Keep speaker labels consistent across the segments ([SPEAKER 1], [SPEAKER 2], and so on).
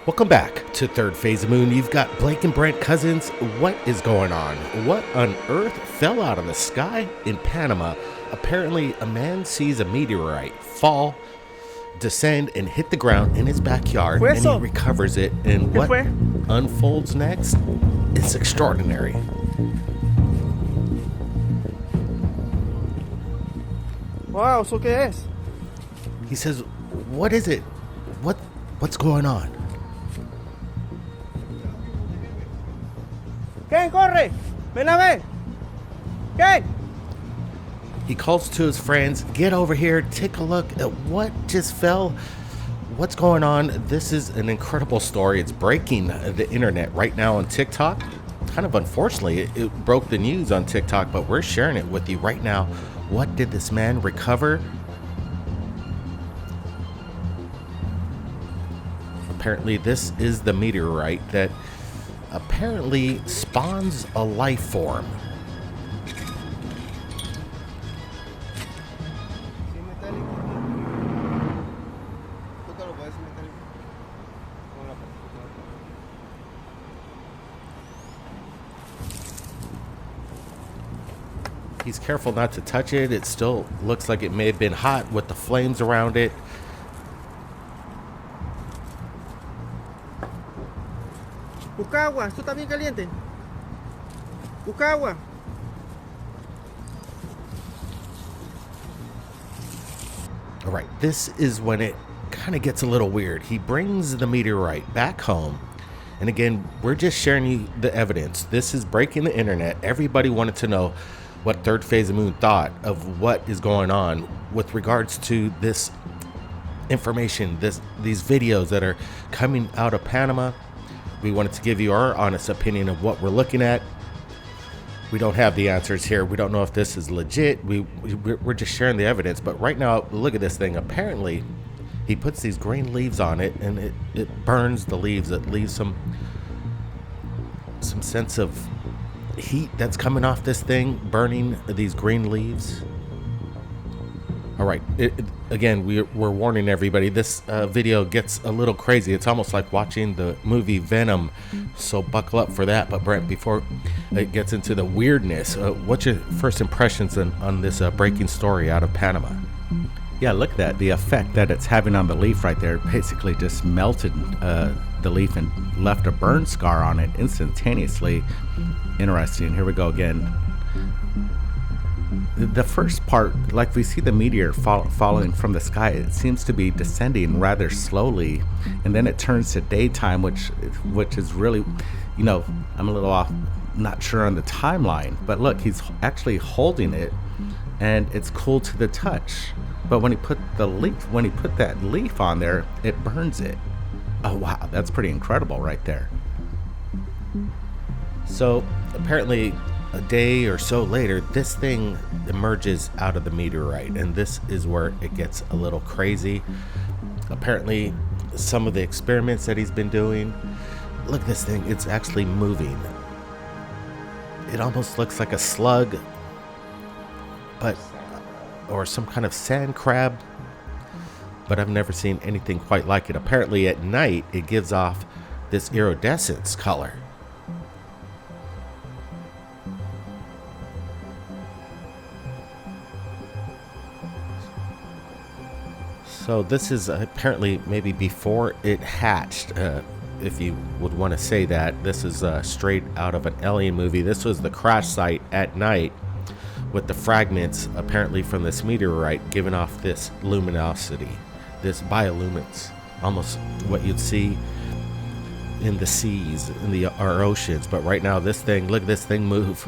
[SPEAKER 1] Welcome back to Third Phase of Moon. You've got Blake and Brent Cousins. What is going on? What on earth fell out of the sky in Panama? Apparently, a man sees a meteorite fall, descend, and hit the ground in his backyard, and he recovers it. And what unfolds next is extraordinary.
[SPEAKER 2] Wow, ¿eso qué es?
[SPEAKER 1] He says, what is it? What's going on?
[SPEAKER 2] ¿Qué? Corre! Ven a ver! ¿Qué?
[SPEAKER 1] He calls to his friends, get over here, take a look at what just fell. What's going on? This is an incredible story. It's breaking the internet right now on TikTok. Kind of unfortunately, it broke the news on TikTok, but we're sharing it with you right now. What did this man recover? Apparently, this is the meteorite that apparently spawns a life form. He's careful not to touch it. It still looks like it may have been hot with the flames around it.
[SPEAKER 2] Busca agua, esto está bien caliente. Busca agua.
[SPEAKER 1] All right, this is when it kind of gets a little weird. He brings the meteorite back home. And again, we're just sharing you the evidence. This is breaking the internet. Everybody wanted to know what Third Phase of Moon thought of what is going on with regards to this information, these videos that are coming out of Panama. We wanted to give you our honest opinion of what we're looking at. We don't have the answers here. We don't know if this is legit. We're just sharing the evidence. But right now, look at this thing. Apparently, he puts these green leaves on it, and it burns the leaves. It leaves some sense of heat that's coming off this thing, burning these green leaves. All right, again, we're warning everybody, this video gets a little crazy. It's almost like watching the movie Venom, so buckle up for that. But Brent, before it gets into the weirdness, what's your first impressions on this breaking story out of Panama?
[SPEAKER 3] Yeah, look at that. The effect that it's having on the leaf right there basically just melted the leaf and left a burn scar on it instantaneously. Interesting. Here we go again. The first part, like we see the meteor falling from the sky, it seems to be descending rather slowly, and then it turns to daytime, which is really, I'm a little off, not sure on the timeline, but look, he's actually holding it, and it's cool to the touch. But when he put that leaf on there, it burns it. Oh wow, that's pretty incredible right there.
[SPEAKER 1] So apparently, a day or so later, this thing emerges out of the meteorite, and this is where it gets a little crazy. Apparently, some of the experiments that he's been doing, look at this thing, it's actually moving. It almost looks like a slug, or some kind of sand crab, but I've never seen anything quite like it. Apparently at night, it gives off this iridescence color. So this is apparently maybe before it hatched, if you would want to say that. This is straight out of an alien movie. This was the crash site at night with the fragments apparently from this meteorite giving off this luminosity, this bioluminescence, almost what you'd see in the seas, in our oceans. But right now, this thing, look at this thing move.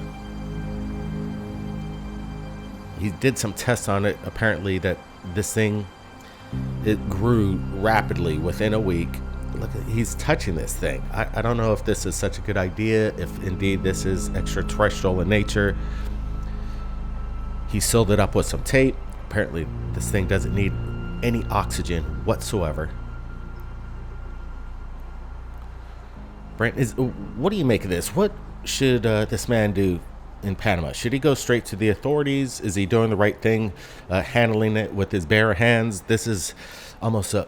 [SPEAKER 1] He did some tests on it. Apparently that this thing, it grew rapidly within a week. Look, he's touching this thing. I don't know if this is such a good idea, if indeed this is extraterrestrial in nature. He sealed it up with some tape. Apparently this thing doesn't need any oxygen whatsoever. Brent, what do you make of this? What should this man do in Panama? Should he go straight to the authorities? Is he doing the right thing, handling it with his bare hands? This is almost a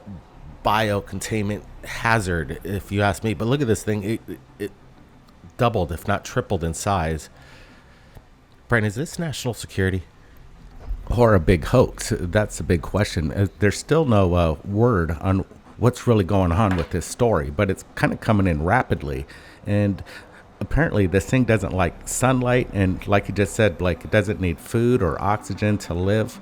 [SPEAKER 1] biocontainment hazard, if you ask me. But look at this thing. It doubled, if not tripled in size. Brian, is this national security?
[SPEAKER 3] Or a big hoax? That's a big question. There's still no word on what's really going on with this story, but it's kind of coming in rapidly. And apparently this thing doesn't like sunlight, and like you just said, like, it doesn't need food or oxygen to live.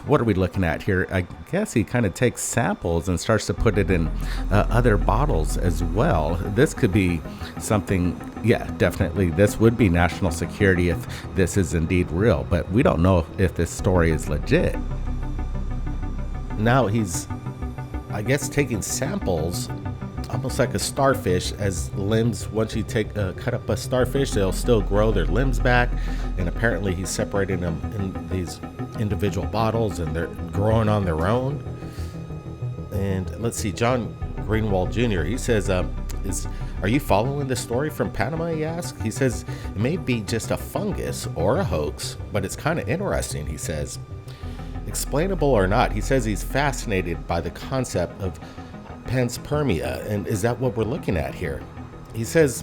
[SPEAKER 3] What are we looking at here? I guess he kind of takes samples and starts to put it in other bottles as well. This could be something, yeah, definitely. This would be national security if this is indeed real, but we don't know if this story is legit.
[SPEAKER 1] Now he's, I guess, taking samples, almost like a starfish, as limbs. Once you cut up a starfish, they'll still grow their limbs back, and apparently he's separating them in these individual bottles, and they're growing on their own. And let's see, John Greenwald Jr., he says, are you following the story from Panama, he asked? He says, it may be just a fungus or a hoax, but it's kind of interesting, he says. Explainable or not, he says he's fascinated by the concept of panspermia, and is that what we're looking at here? He says,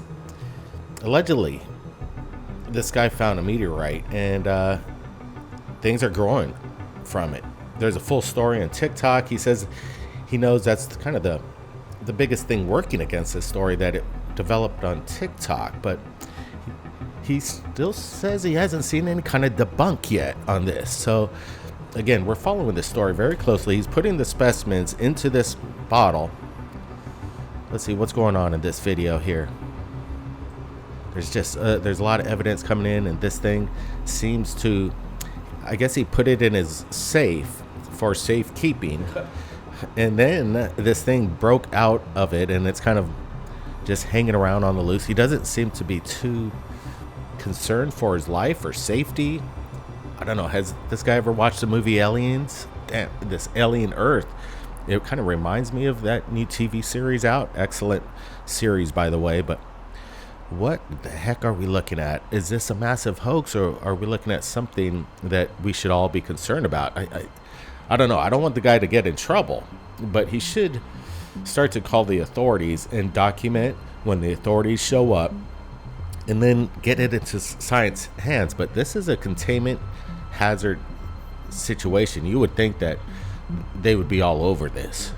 [SPEAKER 1] allegedly, this guy found a meteorite, and things are growing from it. There's a full story on TikTok. He says he knows that's kind of the biggest thing working against this story, that it developed on TikTok, but he still says he hasn't seen any kind of debunk yet on this. So again, we're following this story very closely. He's putting the specimens into this bottle. Let's see what's going on in this video here. There's a lot of evidence coming in, and this thing seems to, I guess he put it in his safe for safekeeping, and then this thing broke out of it, and it's kind of just hanging around on the loose. He doesn't seem to be too concerned for his life or safety. I don't know, has this guy ever watched the movie Aliens? Damn, this Alien Earth. It kind of reminds me of that new TV series out. Excellent series, by the way, but what the heck are we looking at? Is this a massive hoax, or are we looking at something that we should all be concerned about? I don't know. I don't want the guy to get in trouble, but he should start to call the authorities and document when the authorities show up, and then get it into science hands. But this is a containment hazard situation. You would think that they would be all over this.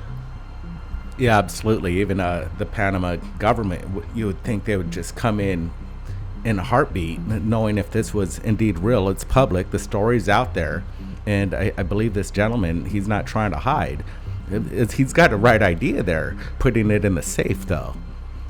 [SPEAKER 3] Yeah, absolutely. Even the Panama government, you would think they would just come in a heartbeat, knowing if this was indeed real. It's public. The story's out there. And I believe this gentleman, he's not trying to hide. He's got the right idea there, putting it in the safe, though.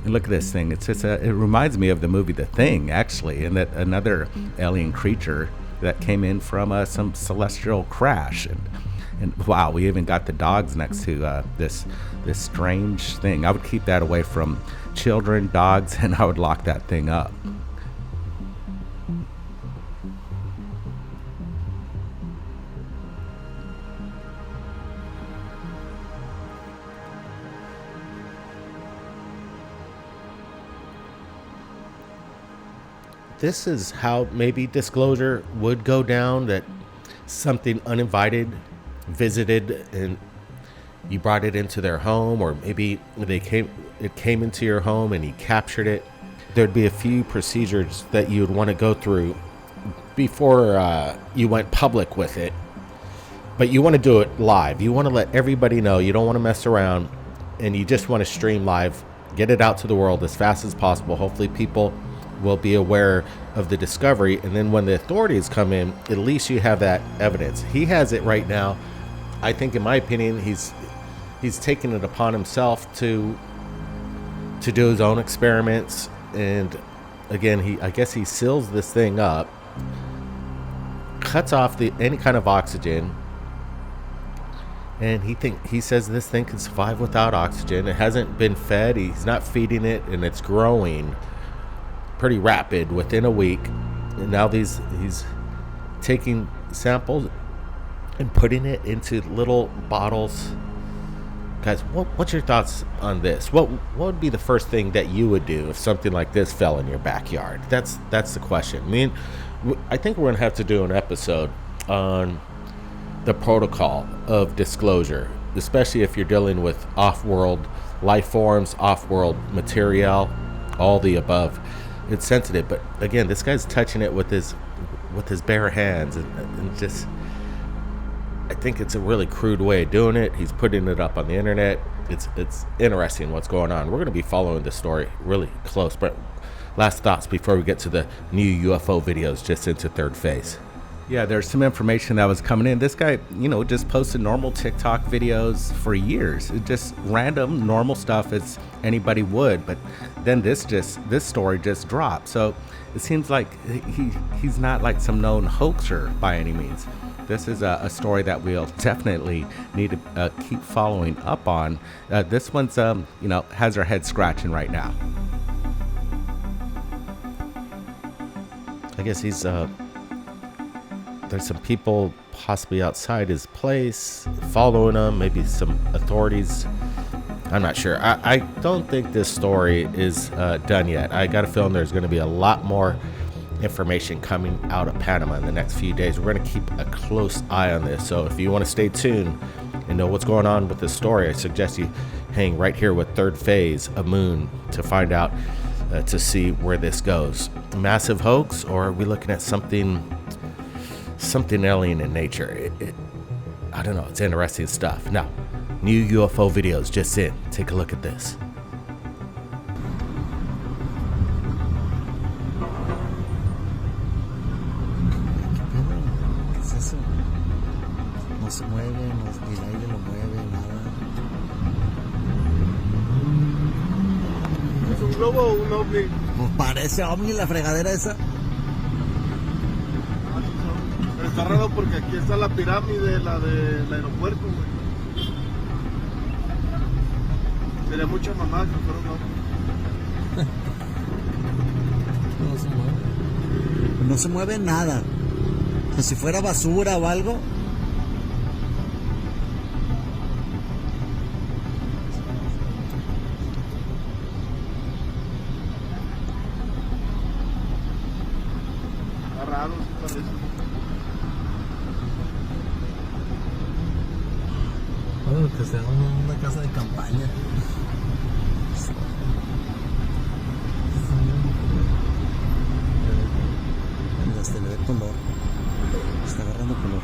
[SPEAKER 3] And look at this thing. It's just it reminds me of the movie The Thing, actually, and that another alien creature that came in from some celestial crash. And wow, we even got the dogs next to this strange thing. I would keep that away from children, dogs, and I would lock that thing up.
[SPEAKER 1] This is how maybe disclosure would go down, that something uninvited visited and you brought it into their home, or maybe it came into your home and he captured it. There'd be a few procedures that you would want to go through before you went public with it, but you want to do it live. You want to let everybody know. You don't want to mess around, and you just want to stream live, get it out to the world as fast as possible. Hopefully people will be aware of the discovery, and then when the authorities come in, at least you have that evidence. He has it right now. I think, in my opinion, he's taken it upon himself to do his own experiments, and again, I guess he seals this thing up, cuts off any kind of oxygen, and he says this thing can survive without oxygen. It hasn't been fed. He's not feeding it, and it's growing pretty rapid within a week. And now he's taking samples and putting it into little bottles. Guys, what's your thoughts on this? What would be the first thing that you would do if something like this fell in your backyard? That's the question. I think we're gonna have to do an episode on the protocol of disclosure especially if you're dealing with off-world life forms, off-world material, all the above. It's sensitive, but again, this guy's touching it with his bare hands, and just, I think it's a really crude way of doing it. He's putting it up on the internet. It's interesting what's going on. We're going to be following this story really close. But last thoughts before we get to the new UFO videos just into third phase.
[SPEAKER 3] Yeah, there's some information that was coming in. This guy, just posted normal TikTok videos for years. Just random, normal stuff as anybody would. But then this story just dropped. So it seems like he's not like some known hoaxer by any means. This is a story that we'll definitely need to keep following up on. This one's, has our head scratching right now.
[SPEAKER 1] I guess he's there's some people possibly outside his place following him, maybe some authorities. I'm not sure. I don't think this story is done yet. I got a feeling there's going to be a lot more information coming out of Panama in the next few days. We're going to keep a close eye on this. So if you want to stay tuned and know what's going on with this story, I suggest you hang right here with Thirdphaseofmoon to find out, to see where this goes. Massive hoax, or are we looking at something alien in nature? I don't know. It's interesting stuff. Now, new UFO videos just in. Take a look at this.
[SPEAKER 4] ¿Qué es eso? No se mueve, ni el aire lo mueve, nada.
[SPEAKER 2] ¿Es un globo o un ovni?
[SPEAKER 4] Pues parece ovni la fregadera esa.
[SPEAKER 2] Pero está raro porque aquí está la pirámide, la del aeropuerto, güey. Sería mucha mamá que fuera un ovni.
[SPEAKER 4] No se mueve. No se mueve nada. O sea, si fuera basura o algo.
[SPEAKER 2] Está raro, sí parece.
[SPEAKER 4] Bueno, que sea una casa de campaña. Hasta le ve color. Está agarrando color.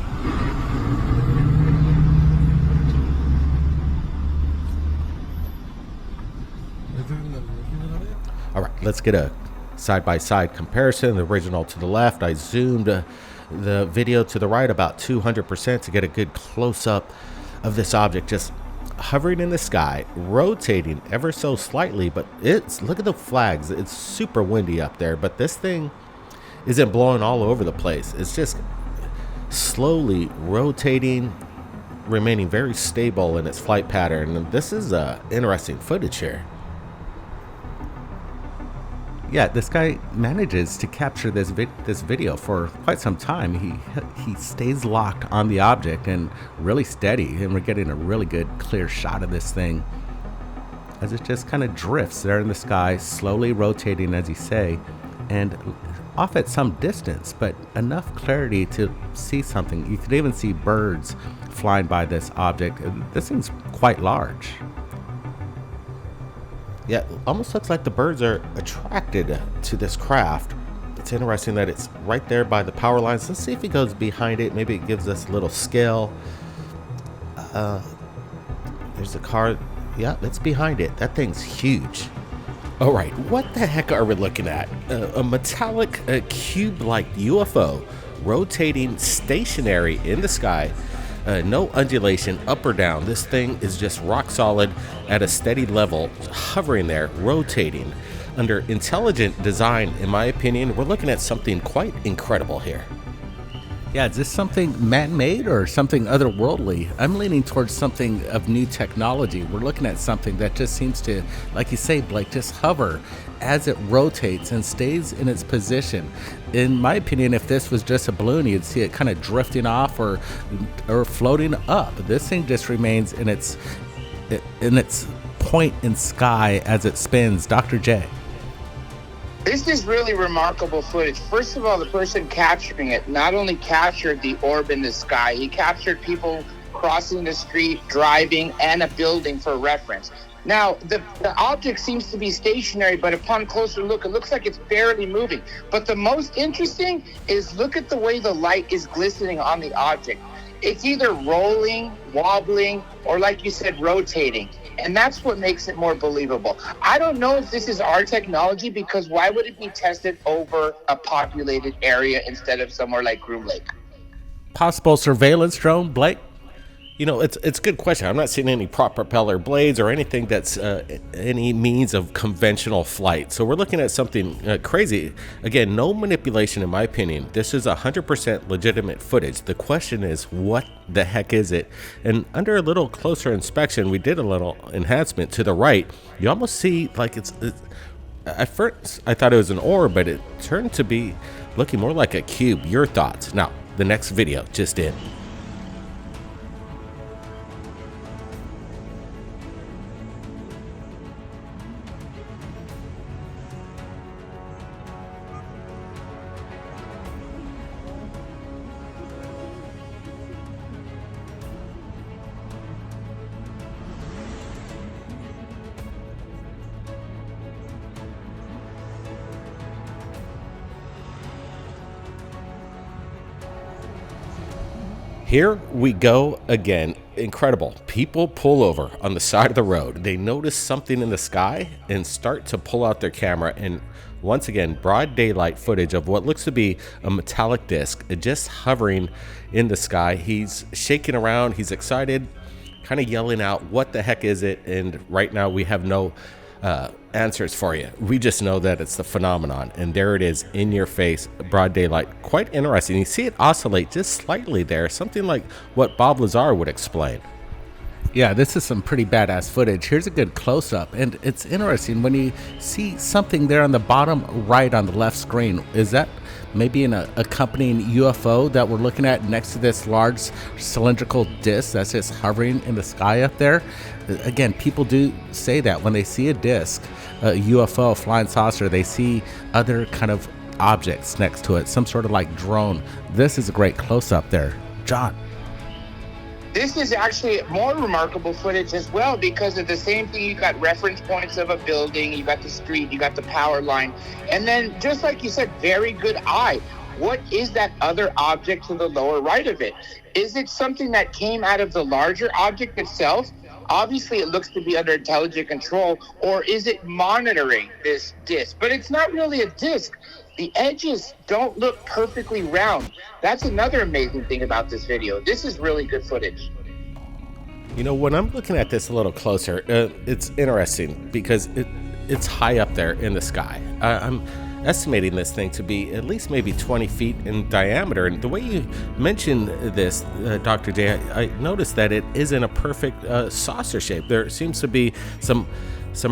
[SPEAKER 1] All right, let's get a side-by-side comparison. The original to the left, I zoomed the video to the right about 200% to get a good close-up of this object just hovering in the sky, rotating ever so slightly. But look at the flags. It's super windy up there, but this thing isn't blowing all over the place. It's just slowly rotating, remaining very stable in its flight pattern. And this is interesting footage here.
[SPEAKER 3] Yeah, this guy manages to capture this video for quite some time. He stays locked on the object and really steady, and we're getting a really good clear shot of this thing as it just kind of drifts there in the sky, slowly rotating, as you say, and off at some distance, but enough clarity to see something. You could even see birds flying by this object. This thing's quite large.
[SPEAKER 1] Yeah, almost looks like the birds are attracted to this craft. It's interesting that it's right there by the power lines. Let's see if it goes behind it. Maybe it gives us a little scale. There's a car. Yeah, it's behind it. That thing's huge. All right, what the heck are we looking at? A metallic cube-like UFO rotating stationary in the sky. No undulation up or down. This thing is just rock solid at a steady level, hovering there, rotating. Under intelligent design, in my opinion, we're looking at something quite incredible here.
[SPEAKER 3] Yeah, is this something man-made or something otherworldly? I'm leaning towards something of new technology. We're looking at something that just seems to, like you say, Blake, just hover as it rotates and stays in its position. In my opinion, if this was just a balloon, you'd see it kind of drifting off or floating up. This thing just remains in its point in sky as it spins. Dr. J.
[SPEAKER 5] This is really remarkable footage. First of all, the person capturing it not only captured the orb in the sky, he captured people crossing the street, driving, and a building for reference. Now, the object seems to be stationary, but upon closer look, it looks like it's barely moving. But the most interesting is look at the way the light is glistening on the object. It's either rolling, wobbling, or like you said, rotating. And that's what makes it more believable. I don't know if this is our technology, because why would it be tested over a populated area instead of somewhere like Groom Lake?
[SPEAKER 3] Possible surveillance drone, Blake?
[SPEAKER 1] You know, it's a good question. I'm not seeing any prop propeller blades or anything that's any means of conventional flight. So we're looking at something crazy. Again, no manipulation in my opinion. This is 100% legitimate footage. The question is, what the heck is it? And under a little closer inspection, we did a little enhancement to the right. You almost see like it's at first I thought it was an orb, but it turned to be looking more like a cube. Your thoughts? Now, the next video just in. Here we go again. Incredible. People pull over on the side of the road. They notice something in the sky and start to pull out their camera. And once again, broad daylight footage of what looks to be a metallic disc just hovering in the sky. He's shaking around. He's excited, kind of yelling out, what the heck is it? And right now we have no answers for you. We just know that it's the phenomenon, and there it is in your face, broad daylight. Quite interesting. You see it oscillate just slightly there, something like what Bob Lazar would explain.
[SPEAKER 3] Yeah, this is some pretty badass footage. Here's a good close-up, and it's interesting when you see something there on the bottom right on the left screen. Is that maybe an accompanying UFO that we're looking at next to this large cylindrical disc that's just hovering in the sky up there? Again, people do say that when they see a disc, a UFO, flying saucer, they see other kind of objects next to it, some sort of like drone. This is a great close-up there. John.
[SPEAKER 5] This is actually more remarkable footage as well, because of the same thing. You got reference points of a building, you got the street, you got the power line, and then just like you said, very good eye. What is that other object to the lower right of it? Is it something that came out of the larger object itself? Obviously, it looks to be under intelligent control, or is it monitoring this disc? But it's not really a disc. The edges don't look perfectly round. That's another amazing thing about this video. This is really good footage.
[SPEAKER 1] You know, when I'm looking at this a little closer, it's interesting because it's high up there in the sky. I'm estimating this thing to be at least maybe 20 feet in diameter. And the way you mentioned this, Dr. J, I noticed that it isn't a perfect saucer shape. There seems to be some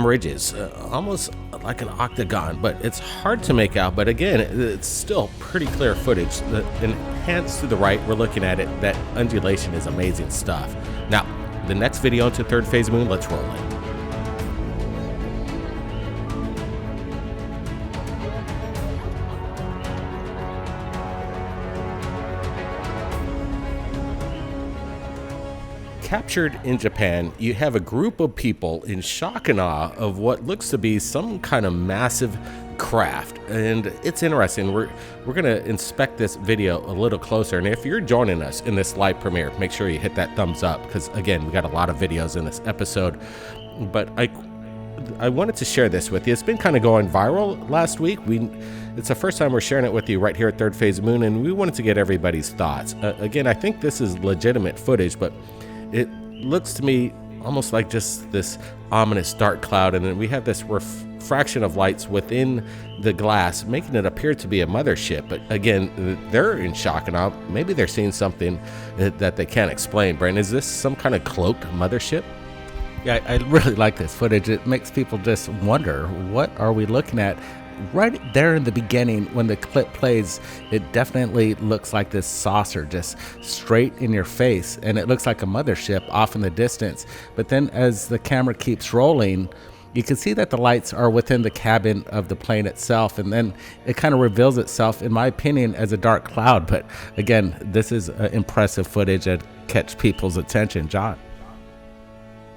[SPEAKER 1] ridges, almost like an octagon, but it's hard to make out. But again, it's still pretty clear footage. The enhanced to the right, we're looking at it. That undulation is amazing stuff. Now, the next video to Third Phase Moon, let's roll it. Captured in Japan, you have a group of people in shock and awe of what looks to be some kind of massive craft, and it's interesting. We're gonna inspect this video a little closer, and if you're joining us in this live premiere, make sure you hit that thumbs up, because again, we got a lot of videos in this episode. But I wanted to share this with you. It's been kind of going viral last week. It's the first time we're sharing it with you right here at Third Phase Moon, and we wanted to get everybody's thoughts. Again, I think this is legitimate footage, but it looks to me almost like just this ominous dark cloud, and then we have this refraction of lights within the glass, making it appear to be a mothership. But again, they're in shock and awe. Maybe they're seeing something that they can't explain. Brandon, is this some kind of cloaked mothership?
[SPEAKER 3] Yeah, I really like this footage. It makes people just wonder, what are we looking at? Right there in the beginning, when the clip plays, it definitely looks like this saucer just straight in your face, and it looks like a mothership off in the distance. But then as the camera keeps rolling, you can see that the lights are within the cabin of the plane itself, and then it kind of reveals itself, in my opinion, as a dark cloud. But again, this is impressive footage that catch people's attention. John?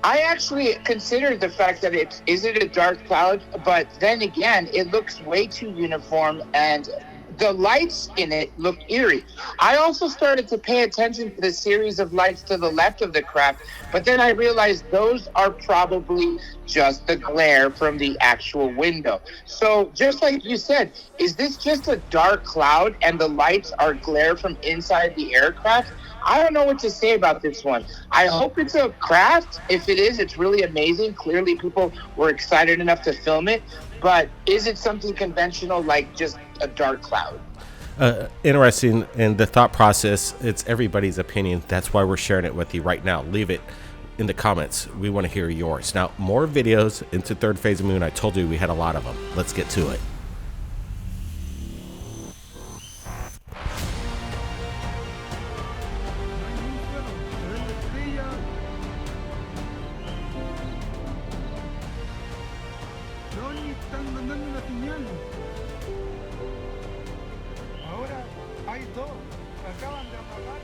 [SPEAKER 5] I actually considered the fact that is it a dark cloud, but then again, it looks way too uniform, and the lights in it look eerie. I also started to pay attention to the series of lights to the left of the craft, but then I realized those are probably just the glare from the actual window. So just like you said, is this just a dark cloud and the lights are glare from inside the aircraft? I don't know what to say about this one. I hope it's a craft. If it is, it's really amazing. Clearly people were excited enough to film it. But is it something conventional like just a dark cloud?
[SPEAKER 1] Interesting in the thought process. It's everybody's opinion. That's why we're sharing it with you right now. Leave it in the comments. We want to hear yours. Now, more videos into Third Phase of Moon. I told you we had a lot of them. Let's get to it.
[SPEAKER 2] ¿Dónde están mandando una señal? Ahora hay dos. Acaban de apagar.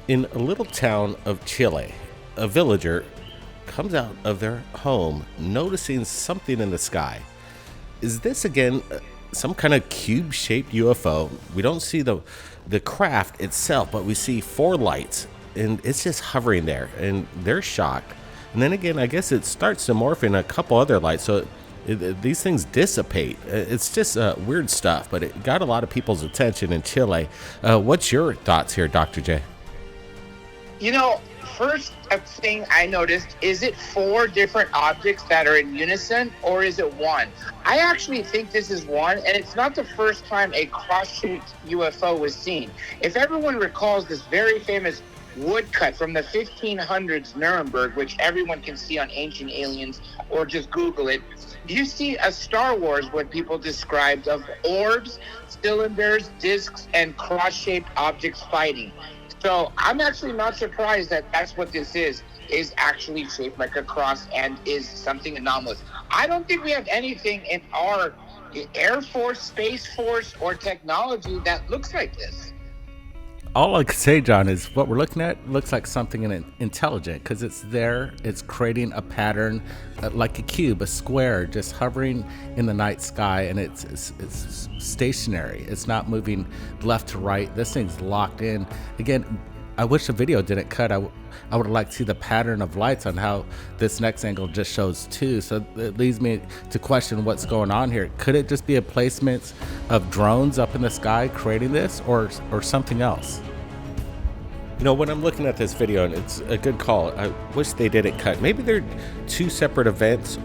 [SPEAKER 1] In a little town of Chile, a villager comes out of their home noticing something in the sky. Is this again some kind of cube-shaped UFO? We don't see the craft itself, but we see 4 lights, and it's just hovering there, and they're shocked. And then again, I guess it starts to morph in a couple other lights, so these things dissipate. It's just weird stuff, but it got a lot of people's attention in Chile. What's your thoughts here, Dr. J?
[SPEAKER 5] You know, first thing I noticed, is it 4 different objects that are in unison, or is it 1? I actually think this is 1, and it's not the first time a cross-shaped UFO was seen. If everyone recalls this very famous woodcut from the 1500s Nuremberg, which everyone can see on Ancient Aliens, or just Google it, you see a Star Wars, what people described, of orbs, cylinders, discs, and cross-shaped objects fighting. So I'm actually not surprised that that's what this is actually shaped like a cross and is something anomalous. I don't think we have anything in our Air Force, Space Force, or technology that looks like this.
[SPEAKER 3] All I can say, John, is what we're looking at looks like something intelligent, because it's there, it's creating a pattern like a cube, a square, just hovering in the night sky, and it's stationary. It's not moving left to right. This thing's locked in. Again, I wish the video didn't cut. I would like to see the pattern of lights on how this next angle just shows 2. So it leads me to question what's going on here. Could it just be a placement of drones up in the sky creating this, or something else?
[SPEAKER 1] You know, when I'm looking at this video, and it's a good call, I wish they didn't cut. Maybe they're 2 separate events.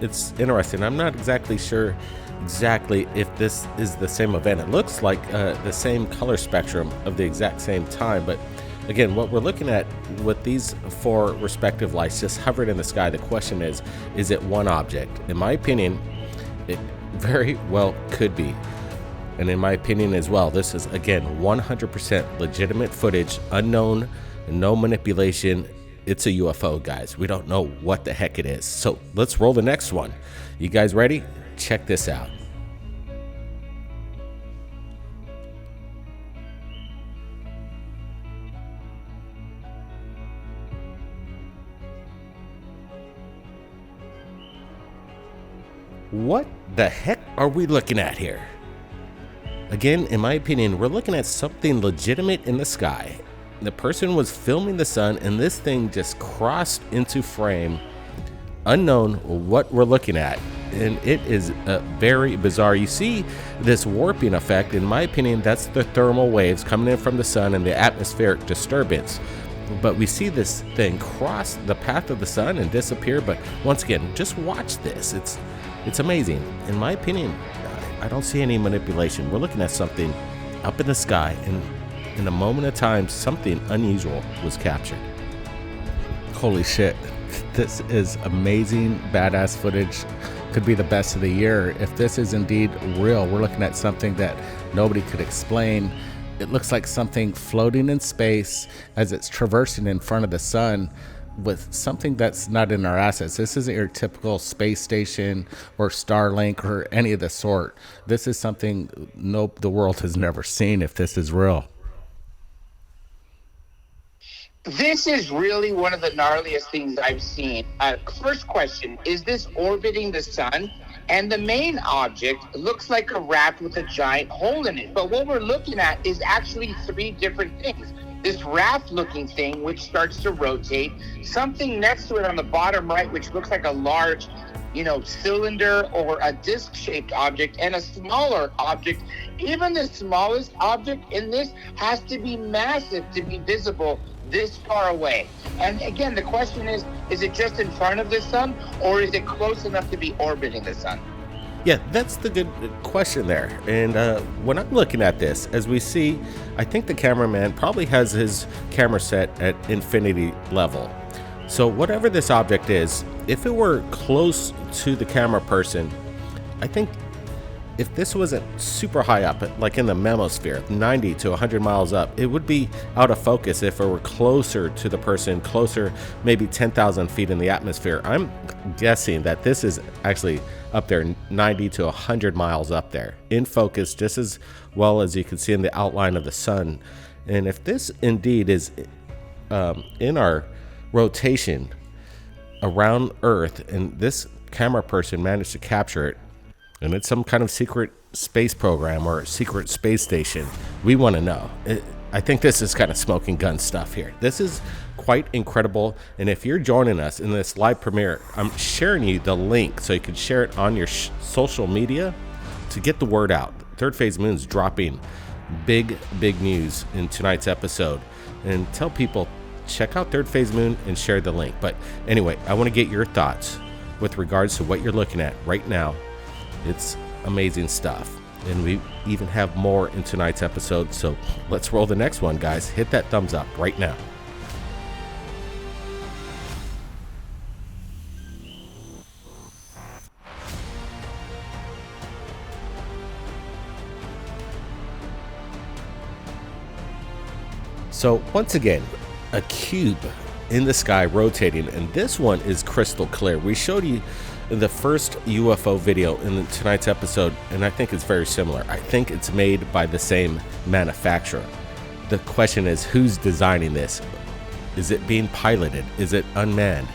[SPEAKER 1] It's interesting. I'm not exactly sure if this is the same event. It looks like the same color spectrum of the exact same time, but again, what we're looking at with these 4 respective lights just hovering in the sky, the question is it 1 object? In my opinion, it very well could be. And in my opinion as well, this is again 100% legitimate footage, unknown, no manipulation. It's a UFO, guys. We don't know what the heck it is. So let's roll the next one. You guys ready? Check this out. What the heck are we looking at here? Again, in my opinion, we're looking at something legitimate in the sky. The person was filming the sun, and this thing just crossed into frame. Unknown what we're looking at, and it is very bizarre. You see this warping effect. In my opinion, that's the thermal waves coming in from the sun and the atmospheric disturbance. But we see this thing cross the path of the sun and disappear. But once again, just watch this. It's amazing. In my opinion, I don't see any manipulation. We're looking at something up in the sky, and in a moment of time, something unusual was captured.
[SPEAKER 3] Holy shit. This is amazing, badass footage. Could be the best of the year. If this is indeed real, we're looking at something that nobody could explain. It looks like something floating in space as it's traversing in front of the sun. with something that's not in our assets. This isn't your typical space station or Starlink or any of the sort. This is something the world has never seen, if this is real.
[SPEAKER 5] This is really one of the gnarliest things I've seen. First question, is this orbiting the sun? And the main object looks like a raft with a giant hole in it. But what we're looking at is actually three different things. This raft-looking thing, which starts to rotate, something next to it on the bottom right, which looks like a large, cylinder or a disc-shaped object, and a smaller object. Even the smallest object in this has to be massive to be visible this far away. And again, the question is it just in front of the sun, or is it close enough to be orbiting the sun?
[SPEAKER 1] Yeah, that's the good question there. And when I'm looking at this, as we see, I think the cameraman probably has his camera set at infinity level. So whatever this object is, if it were close to the camera person, I think if this wasn't super high up, like in the memosphere, 90 to 100 miles up, it would be out of focus if it were closer to the person, closer, maybe 10,000 feet in the atmosphere. I'm guessing that this is actually up there, 90 to 100 miles up there, in focus, just as well as you can see in the outline of the sun. And if this indeed is in our rotation around Earth, and this camera person managed to capture it, and it's some kind of secret space program or secret space station, we want to know. I think this is kind of smoking gun stuff here. This is quite incredible. And if you're joining us in this live premiere, I'm sharing you the link so you can share it on your social media to get the word out. Third Phase Moon's dropping big news in tonight's episode. And tell people, check out Third Phase Moon and share the link. But anyway, I want to get your thoughts with regards to what you're looking at right now. It's amazing stuff, and we even have more in tonight's episode, so let's roll the next one, guys. Hit that thumbs up right now. So once again, a cube in the sky rotating, and this one is crystal clear. We showed you the first UFO video in tonight's episode, and I think it's very similar. I think it's made by the same manufacturer. The question is, who's designing this? Is it being piloted? Is it unmanned?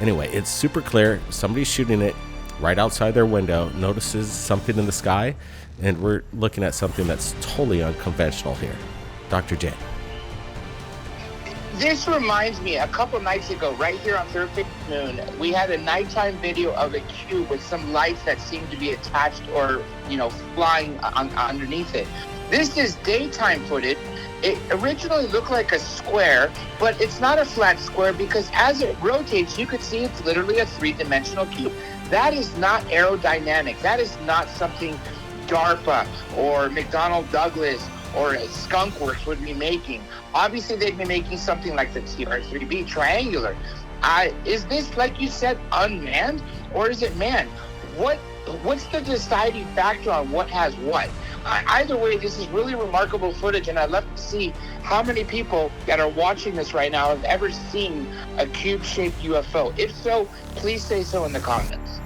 [SPEAKER 1] Anyway, it's super clear. Somebody's shooting it right outside their window, notices something in the sky, and we're looking at something that's totally unconventional here. Dr. J.
[SPEAKER 5] This reminds me, a couple nights ago, right here on Thirdphaseofmoon, we had a nighttime video of a cube with some lights that seemed to be attached or, flying underneath it. This is daytime footage. It originally looked like a square, but it's not a flat square because as it rotates, you could see it's literally a three-dimensional cube. That is not aerodynamic. That is not something DARPA or McDonnell Douglas or Skunkworks would be making. Obviously, they'd be making something like the TR-3B triangular. Is this, like you said, unmanned, or is it manned? What's the deciding factor on what has what? Either way, this is really remarkable footage, and I'd love to see how many people that are watching this right now have ever seen a cube-shaped UFO. If so, please say so in the comments.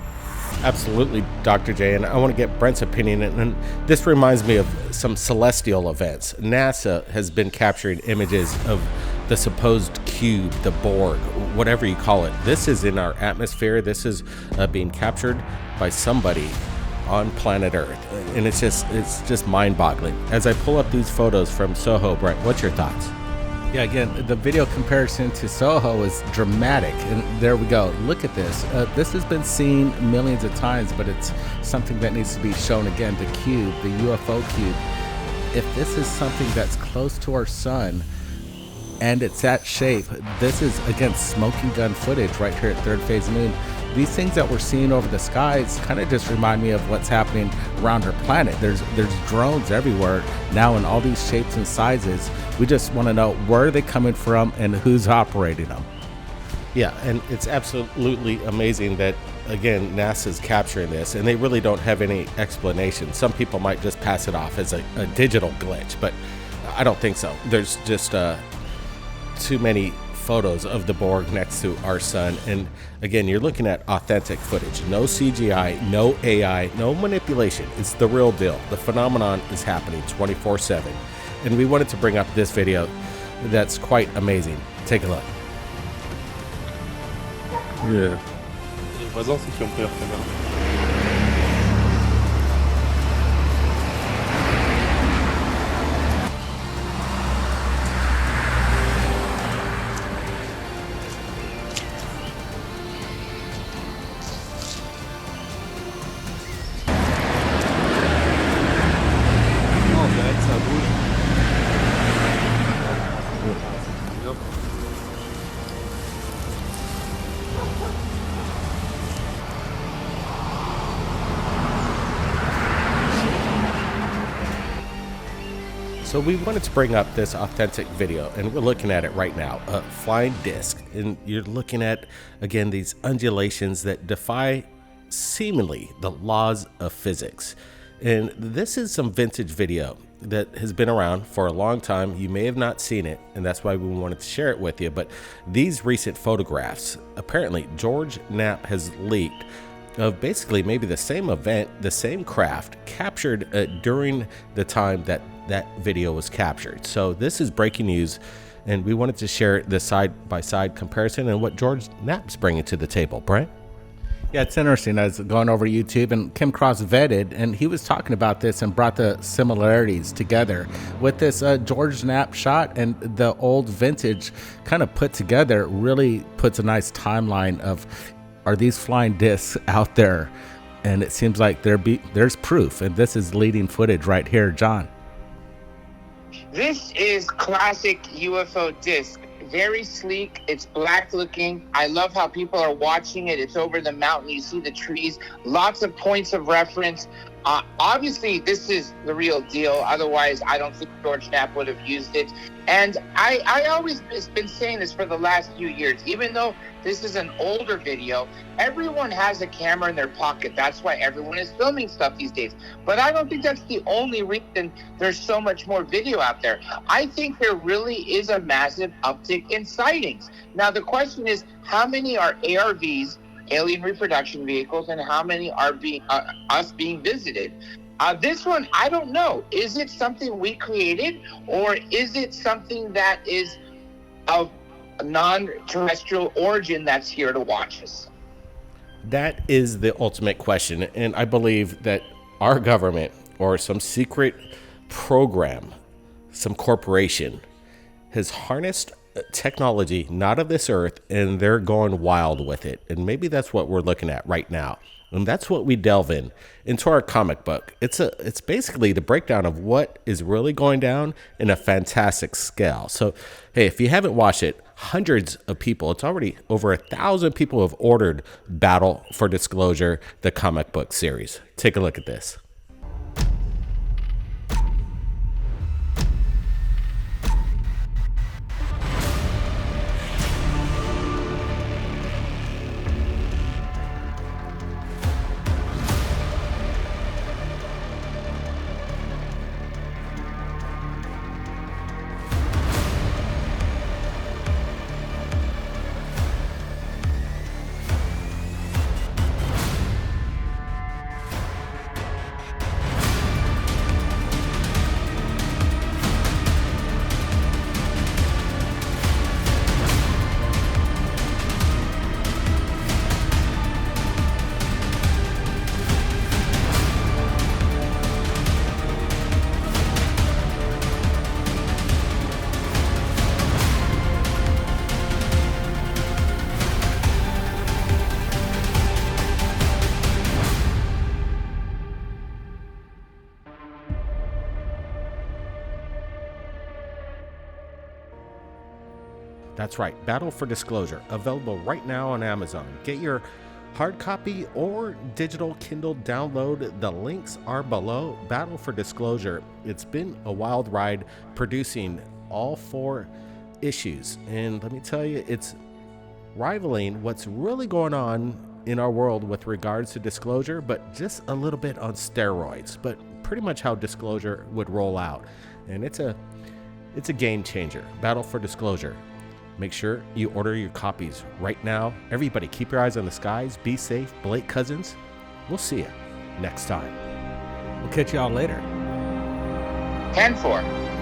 [SPEAKER 1] Absolutely, Dr. J, and I want to get Brent's opinion, and this reminds me of some celestial events. NASA has been capturing images of the supposed cube, the Borg, whatever you call it. This is in our atmosphere. This is being captured by somebody on planet Earth, and it's just mind-boggling. As I pull up these photos from Soho, Brent, what's your thoughts?
[SPEAKER 3] Yeah, again, the video comparison to Soho is dramatic, and there we go. Look at this. This has been seen millions of times, but it's something that needs to be shown again. The cube, the UFO cube. If this is something that's close to our sun and it's that shape, this is, again, smoking gun footage right here at Third Phase Moon. These things that we're seeing over the skies kind of just remind me of what's happening around our planet. There's drones everywhere now in all these shapes and sizes. We just want to know where are they coming from and who's operating them.
[SPEAKER 1] Yeah, and it's absolutely amazing that, again, NASA's capturing this, and they really don't have any explanation. Some people might just pass it off as a digital glitch, but I don't think so. There's just too many photos of the Borg next to our sun. And again, you're looking at authentic footage. No CGI, no AI, no manipulation. It's the real deal. The phenomenon is happening 24/7. And we wanted to bring up this video that's quite amazing. Take a look.
[SPEAKER 6] Yeah. Les voisins, c'est qui ont pris leur caméra.
[SPEAKER 1] So we wanted to bring up this authentic video, and we're looking at it right now, a flying disc. And you're looking at, again, these undulations that defy seemingly the laws of physics. And this is some vintage video that has been around for a long time. You may have not seen it, and that's why we wanted to share it with you. But these recent photographs, apparently George Knapp has leaked of basically maybe the same event, the same craft captured during the time that that video was captured. So this is breaking news, and we wanted to share the side-by-side comparison and what George Knapp's bringing to the table. Brian?
[SPEAKER 3] Yeah, it's interesting. I was going over YouTube and came across Vetted, and he was talking about this and brought the similarities together with this George Knapp shot and the old vintage kind of put together. Really puts a nice timeline of, are these flying discs out there? And it seems like there's proof, and this is leading footage right here. John?
[SPEAKER 5] This is classic UFO disc. Very sleek. It's black looking. I love how people are watching it. It's over the mountain. You see the trees. Lots of points of reference. Obviously, this is the real deal. Otherwise, I don't think George Knapp would have used it. And I always been saying this for the last few years. Even though this is an older video, everyone has a camera in their pocket. That's why everyone is filming stuff these days. But I don't think that's the only reason there's so much more video out there. I think there really is a massive uptick in sightings. Now, the question is, how many are ARVs, alien reproduction vehicles, and how many are us being visited? This one, I don't know. Is it something we created, or is it something that is of non-terrestrial origin that's here to watch us?
[SPEAKER 1] That is the ultimate question, and I believe that our government or some secret program, some corporation, has harnessed technology not of this earth, and they're going wild with it. And maybe that's what we're looking at right now, and that's what we delve into our comic book. It's basically the breakdown of what is really going down in a fantastic scale. So hey, if you haven't watched it, hundreds of people, it's already over 1,000 people have ordered Battle for Disclosure, the comic book series. Take a look at this. That's right, Battle for Disclosure, available right now on Amazon. Get your hard copy or digital Kindle download. The links are below. Battle for Disclosure. It's been a wild ride producing all 4 issues. And let me tell you, it's rivaling what's really going on in our world with regards to disclosure, but just a little bit on steroids, but pretty much how disclosure would roll out. And it's a game changer. Battle for Disclosure. Make sure you order your copies right now. Everybody, keep your eyes on the skies. Be safe. Blake Cousins, we'll see you next time.
[SPEAKER 3] We'll catch y'all later.
[SPEAKER 5] 10-4.